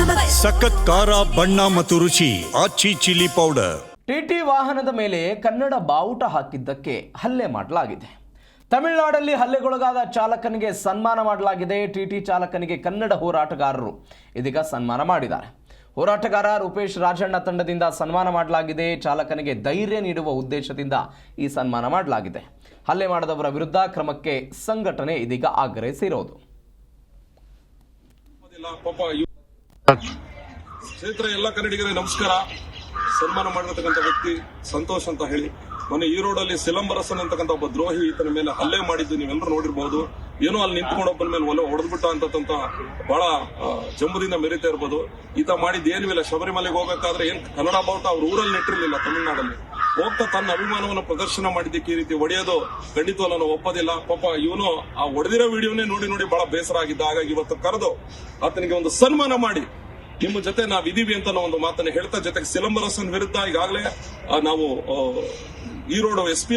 ಸಖತ್ ಖಾರ ಬಣ್ಣ ಮತ್ತು ರುಚಿ ಆಚಿ ಚಿಲ್ಲಿ ಪೌಡರ್. ಟಿಟಿ ವಾಹನದ ಮೇಲೆ ಕನ್ನಡ ಬಾವುಟ ಹಾಕಿದ್ದಕ್ಕೆ ಹಲ್ಲೆ ಮಾಡಲಾಗಿದೆ. ತಮಿಳುನಾಡಲ್ಲಿ ಹಲ್ಲೆಗೊಳಗಾದ ಚಾಲಕನಿಗೆ ಸನ್ಮಾನ ಮಾಡಲಾಗಿದೆ. ಟಿಟಿ ಚಾಲಕನಿಗೆ ಕನ್ನಡ ಹೋರಾಟಗಾರರು ಇದೀಗ ಸನ್ಮಾನ ಮಾಡಿದ್ದಾರೆ. ಹೋರಾಟಗಾರ ರೂಪೇಶ್ ರಾಜಣ್ಣ ತಂಡದಿಂದ ಸನ್ಮಾನ ಮಾಡಲಾಗಿದೆ. ಚಾಲಕನಿಗೆ ಧೈರ್ಯ ನೀಡುವ ಉದ್ದೇಶದಿಂದ ಈ ಸನ್ಮಾನ ಮಾಡಲಾಗಿದೆ. ಹಲ್ಲೆ ಮಾಡಿದವರ ವಿರುದ್ಧ ಕ್ರಮಕ್ಕೆ ಸಂಘಟನೆ ಇದೀಗ ಆಗ್ರಹಿಸಿರೋದು. ಸ್ನೇಹಿತರೆ, ಎಲ್ಲ ಕನ್ನಡಿಗರಿಗೆ ನಮಸ್ಕಾರ. ಸನ್ಮಾನ ಮಾಡಿರ್ತಕ್ಕಂಥ ವ್ಯಕ್ತಿ ಸಂತೋಷ್ ಅಂತ ಹೇಳಿ ಮೊನ್ನೆ ಈರೋಡಲ್ಲಿ ಸಿಲಂಬರಸನ್ ಅಂತಕ್ಕಂಥ ಒಬ್ಬ ದ್ರೋಹಿ ಈತನ ಮೇಲೆ ಹಲ್ಲೆ ಮಾಡಿದ್ದು ನೀವೆಲ್ಲರೂ ನೋಡಿರ್ಬಹುದು. ಏನೋ ಅಲ್ಲಿ ನಿಂತ್ಕೊಂಡು ಒಬ್ಬನ ಮೇಲೆ ಒಲೆ ಹೊಡೆದ್ಬಿಟ್ಟ ಅಂತ ಬಹಳ ಜಂಬದಿಂದ ಮೆರೀತಾ ಇರ್ಬೋದು. ಈತ ಮಾಡಿದ್ದು ಏನೂ ಇಲ್ಲ. ಶಬರಿಮಲೆಗೆ ಹೋಗಬೇಕಾದ್ರೆ ಏನ್ ಕನ್ನಡ ಬಾವುಟ ಅವ್ರ ಊರಲ್ಲಿ ನೆಟ್ಟಿರ್ಲಿಲ್ಲ. ತಮಿಳುನಾಡಲ್ಲಿ ಹೋಗ್ತಾ ತನ್ನ ಅಭಿಮಾನವನ್ನು ಪ್ರದರ್ಶನ ಮಾಡಿದ್ದಕ್ಕೆ ಈ ರೀತಿ ಹೊಡೆಯೋದು ಖಂಡಿತವಲ್ಲ ನಾವು ಒಪ್ಪೋದಿಲ್ಲ. ಪಾಪ ಇವನು ಆ ಹೊಡೆದಿರೋ ವಿಡಿಯೋನೇ ನೋಡಿ ಬಹಳ ಬೇಸರ ಆಗಿದ್ದ. ಹಾಗಾಗಿ ಇವತ್ತು ಕರೆದು ಆತನಿಗೆ ಒಂದು ಸನ್ಮಾನ ಮಾಡಿ ನಿಮ್ಮ ಜೊತೆ ನಾವಿದೀವಿ ಅಂತ ಒಂದು ಮಾತನ್ನು ಹೇಳ್ತಾ, ಜೊತೆಗೆ ಸಿಲಂಬರಸನ್ ವಿರುದ್ಧ ಈಗಾಗಲೇ ನಾವು ಈರೋಡು SP